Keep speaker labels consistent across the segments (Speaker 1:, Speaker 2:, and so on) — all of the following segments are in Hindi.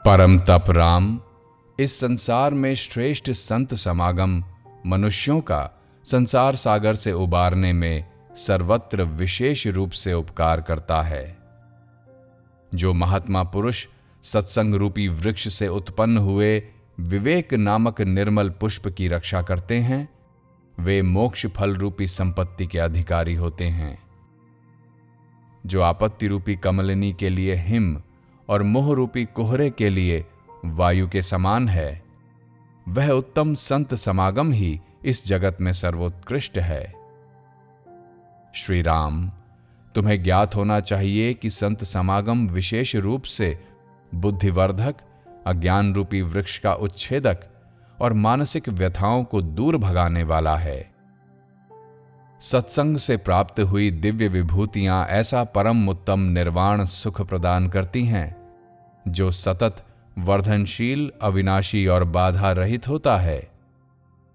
Speaker 1: परम तप राम, इस संसार में श्रेष्ठ संत समागम मनुष्यों का संसार सागर से उबारने में सर्वत्र विशेष रूप से उपकार करता है। जो महात्मा पुरुष सत्संग रूपी वृक्ष से उत्पन्न हुए विवेक नामक निर्मल पुष्प की रक्षा करते हैं, वे मोक्ष फल रूपी संपत्ति के अधिकारी होते हैं। जो आपत्ति रूपी कमलिनी के लिए हिम और मोह रूपी कोहरे के लिए वायु के समान है, वह उत्तम संत समागम ही इस जगत में सर्वोत्कृष्ट है। श्री राम, तुम्हें ज्ञात होना चाहिए कि संत समागम विशेष रूप से बुद्धिवर्धक, अज्ञान रूपी वृक्ष का उच्छेदक और मानसिक व्यथाओं को दूर भगाने वाला है। सत्संग से प्राप्त हुई दिव्य विभूतियां ऐसा परम उत्तम निर्वाण सुख प्रदान करती हैं, जो सतत वर्धनशील, अविनाशी और बाधा रहित होता है।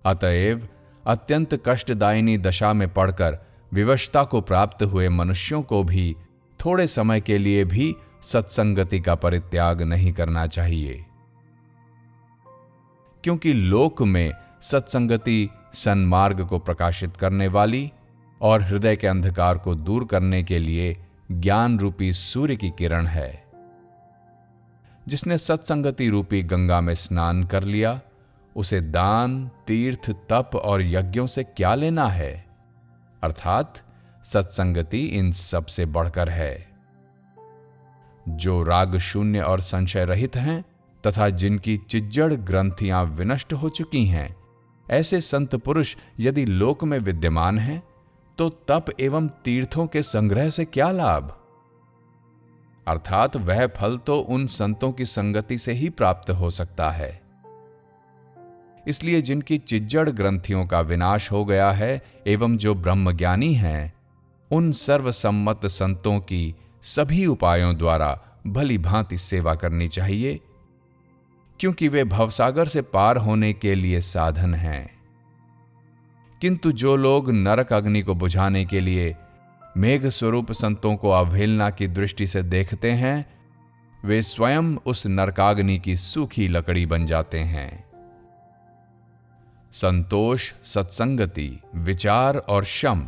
Speaker 1: अतएव अत्यंत कष्टदायिनी दशा में पड़कर विवशता को प्राप्त हुए मनुष्यों को भी थोड़े समय के लिए भी सत्संगति का परित्याग नहीं करना चाहिए, क्योंकि लोक में सत्संगति सन्मार्ग को प्रकाशित करने वाली और हृदय के अंधकार को दूर करने के लिए ज्ञान रूपी सूर्य की किरण है। जिसने सत्संगति रूपी गंगा में स्नान कर लिया, उसे दान, तीर्थ, तप और यज्ञों से क्या लेना है? अर्थात सत्संगति इन सब से बढ़कर है। जो राग शून्य और संशय रहित हैं तथा जिनकी चिज्जड़ ग्रंथियां विनष्ट हो चुकी हैं, ऐसे संत पुरुष यदि लोक में विद्यमान हैं, तो तप एवं तीर्थों के संग्रह से क्या लाभ? अर्थात वह फल तो उन संतों की संगति से ही प्राप्त हो सकता है। इसलिए जिनकी चिज्जड़ ग्रंथियों का विनाश हो गया है एवं जो ब्रह्मज्ञानी हैं, उन सर्वसम्मत संतों की सभी उपायों द्वारा भली भांति सेवा करनी चाहिए, क्योंकि वे भवसागर से पार होने के लिए साधन हैं। किंतु जो लोग नरक अग्नि को बुझाने के लिए मेघ स्वरूप संतों को अवहेलना की दृष्टि से देखते हैं, वे स्वयं उस नरकाग्नि की सूखी लकड़ी बन जाते हैं। संतोष, सत्संगति, विचार और शम,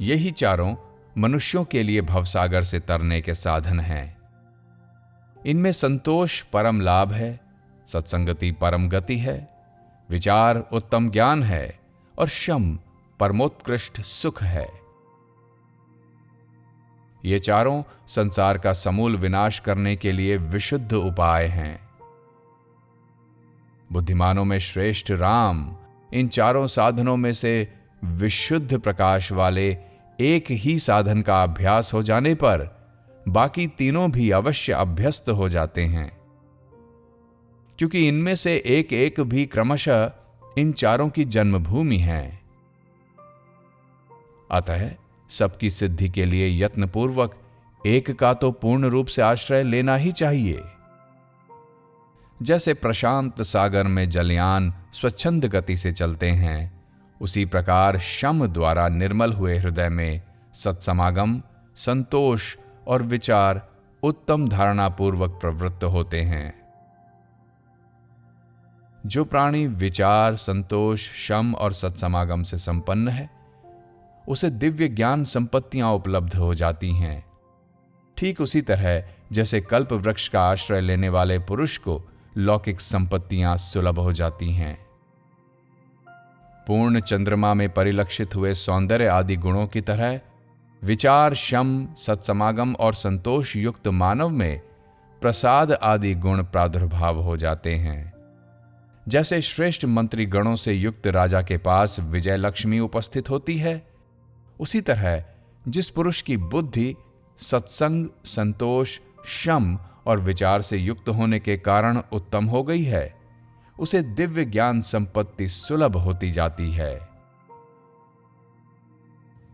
Speaker 1: यही चारों मनुष्यों के लिए भवसागर से तरने के साधन हैं। इनमें संतोष परम लाभ है, सत्संगति परम गति है, विचार उत्तम ज्ञान है और शम परमोत्कृष्ट सुख है। ये चारों संसार का समूल विनाश करने के लिए विशुद्ध उपाय हैं। बुद्धिमानों में श्रेष्ठ राम, इन चारों साधनों में से विशुद्ध प्रकाश वाले एक ही साधन का अभ्यास हो जाने पर बाकी तीनों भी अवश्य अभ्यस्त हो जाते हैं, क्योंकि इनमें से एक एक भी क्रमशः इन चारों की जन्मभूमि है। अतः सबकी सिद्धि के लिए यत्नपूर्वक एक का तो पूर्ण रूप से आश्रय लेना ही चाहिए। जैसे प्रशांत सागर में जलयान स्वच्छंद गति से चलते हैं, उसी प्रकार शम द्वारा निर्मल हुए हृदय में सत्समागम, संतोष और विचार उत्तम धारणा पूर्वक प्रवृत्त होते हैं। जो प्राणी विचार, संतोष, शम और सत्समागम से संपन्न है, उसे दिव्य ज्ञान संपत्तियां उपलब्ध हो जाती हैं। ठीक उसी तरह जैसे कल्प वृक्ष का आश्रय लेने वाले पुरुष को लौकिक संपत्तियां सुलभ हो जाती हैं। पूर्ण चंद्रमा में परिलक्षित हुए सौंदर्य आदि गुणों की तरह विचार, शम, सत्समागम और संतोष युक्त मानव में प्रसाद आदि गुण प्रादुर्भाव हो जाते हैं। जैसे श्रेष्ठ मंत्री गणों से युक्त राजा के पास विजय लक्ष्मी उपस्थित होती है, उसी तरह जिस पुरुष की बुद्धि सत्संग, संतोष, शम और विचार से युक्त होने के कारण उत्तम हो गई है, उसे दिव्य ज्ञान संपत्ति सुलभ होती जाती है।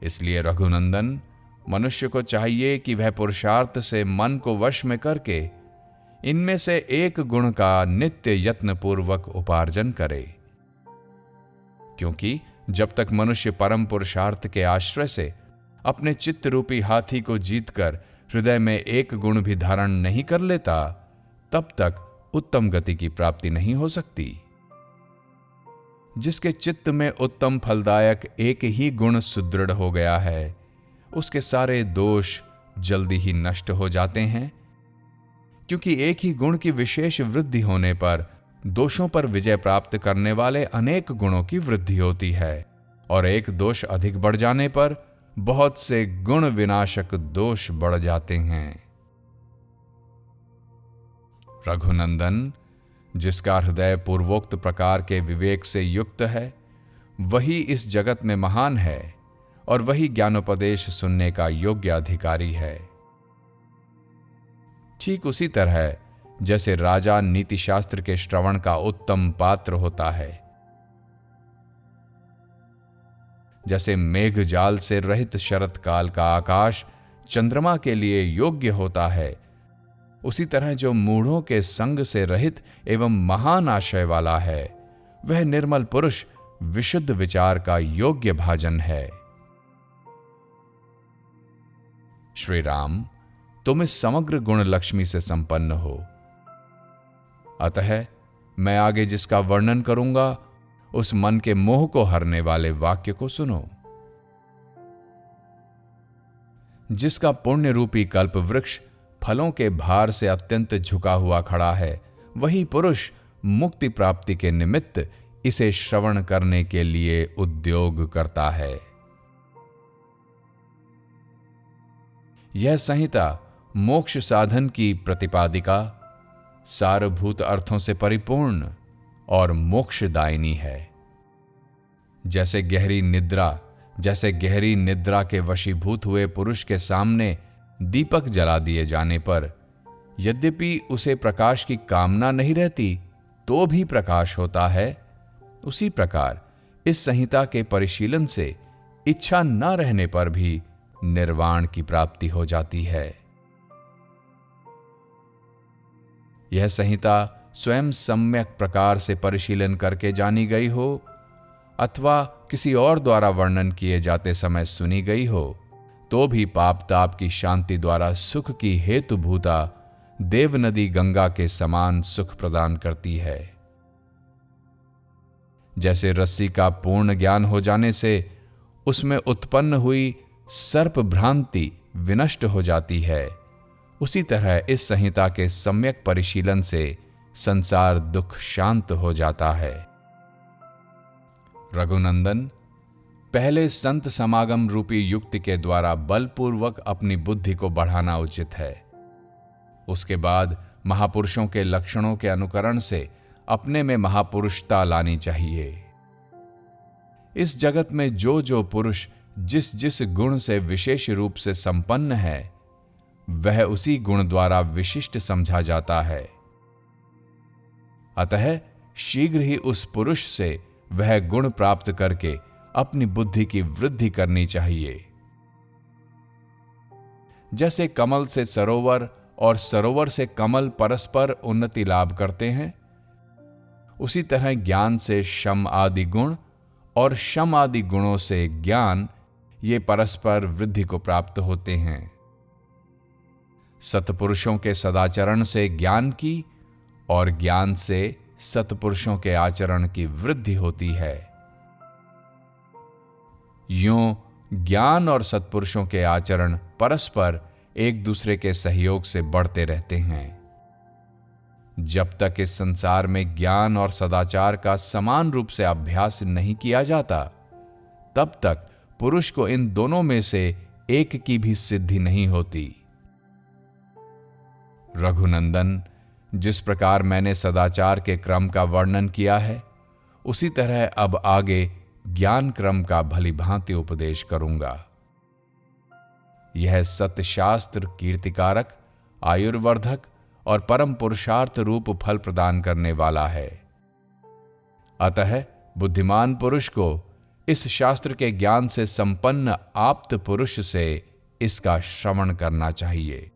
Speaker 1: इसलिए रघुनंदन, मनुष्य को चाहिए कि वह पुरुषार्थ से मन को वश में करके इनमें से एक गुण का नित्य यत्न पूर्वक उपार्जन करे, क्योंकि जब तक मनुष्य परम पुरुषार्थ के आश्रय से अपने चित्त रूपी हाथी को जीतकर हृदय में एक गुण भी धारण नहीं कर लेता, तब तक उत्तम गति की प्राप्ति नहीं हो सकती। जिसके चित्त में उत्तम फलदायक एक ही गुण सुदृढ़ हो गया है, उसके सारे दोष जल्दी ही नष्ट हो जाते हैं, क्योंकि एक ही गुण की विशेष वृद्धि होने पर दोषों पर विजय प्राप्त करने वाले अनेक गुणों की वृद्धि होती है, और एक दोष अधिक बढ़ जाने पर बहुत से गुण विनाशक दोष बढ़ जाते हैं। रघुनंदन, जिसका हृदय पूर्वोक्त प्रकार के विवेक से युक्त है, वही इस जगत में महान है और वही ज्ञानोपदेश सुनने का योग्य अधिकारी है। ठीक उसी तरह जैसे राजा नीतिशास्त्र के श्रवण का उत्तम पात्र होता है, जैसे मेघ जाल से रहित शरत काल का आकाश चंद्रमा के लिए योग्य होता है, उसी तरह जो मूढ़ों के संग से रहित एवं महान आशय वाला है, वह निर्मल पुरुष विशुद्ध विचार का योग्य भाजन है। श्री राम, तुम इस समग्र गुण लक्ष्मी से संपन्न हो, अतः मैं आगे जिसका वर्णन करूंगा उस मन के मोह को हरने वाले वाक्य को सुनो। जिसका पुण्य रूपी कल्प वृक्ष फलों के भार से अत्यंत झुका हुआ खड़ा है, वही पुरुष मुक्ति प्राप्ति के निमित्त इसे श्रवण करने के लिए उद्योग करता है। यह संहिता मोक्ष साधन की प्रतिपादिका, सारभूत अर्थों से परिपूर्ण और मोक्षदायिनी है। जैसे गहरी निद्रा के वशीभूत हुए पुरुष के सामने दीपक जला दिए जाने पर यद्यपि उसे प्रकाश की कामना नहीं रहती तो भी प्रकाश होता है, उसी प्रकार इस संहिता के परिशीलन से इच्छा न रहने पर भी निर्वाण की प्राप्ति हो जाती है। यह संहिता स्वयं सम्यक प्रकार से परिशीलन करके जानी गई हो अथवा किसी और द्वारा वर्णन किए जाते समय सुनी गई हो, तो भी पाप ताप की शांति द्वारा सुख की हेतुभूता देव नदी गंगा के समान सुख प्रदान करती है। जैसे रस्सी का पूर्ण ज्ञान हो जाने से उसमें उत्पन्न हुई सर्प भ्रांति विनष्ट हो जाती है, उसी तरह इस संहिता के सम्यक परिशीलन से संसार दुख शांत हो जाता है। रघुनंदन, पहले संत समागम रूपी युक्ति के द्वारा बलपूर्वक अपनी बुद्धि को बढ़ाना उचित है। उसके बाद महापुरुषों के लक्षणों के अनुकरण से अपने में महापुरुषता लानी चाहिए। इस जगत में जो जो पुरुष जिस जिस गुण से विशेष रूप से संपन्न है, वह उसी गुण द्वारा विशिष्ट समझा जाता है। अतः शीघ्र ही उस पुरुष से वह गुण प्राप्त करके अपनी बुद्धि की वृद्धि करनी चाहिए। जैसे कमल से सरोवर और सरोवर से कमल परस्पर उन्नति लाभ करते हैं, उसी तरह ज्ञान से शम आदि गुण और शम आदि गुणों से ज्ञान, ये परस्पर वृद्धि को प्राप्त होते हैं। सत्पुरुषों के सदाचरण से ज्ञान की और ज्ञान से सत्पुरुषों के आचरण की वृद्धि होती है। यूं ज्ञान और सत्पुरुषों के आचरण परस्पर एक दूसरे के सहयोग से बढ़ते रहते हैं। जब तक इस संसार में ज्ञान और सदाचार का समान रूप से अभ्यास नहीं किया जाता, तब तक पुरुष को इन दोनों में से एक की भी सिद्धि नहीं होती। रघुनंदन, जिस प्रकार मैंने सदाचार के क्रम का वर्णन किया है, उसी तरह अब आगे ज्ञान क्रम का भली भांति उपदेश करूंगा। यह सत्यशास्त्र कीर्तिकारक, आयुर्वर्धक और परम पुरुषार्थ रूप फल प्रदान करने वाला है। अतः बुद्धिमान पुरुष को इस शास्त्र के ज्ञान से संपन्न आप्त पुरुष से इसका श्रवण करना चाहिए।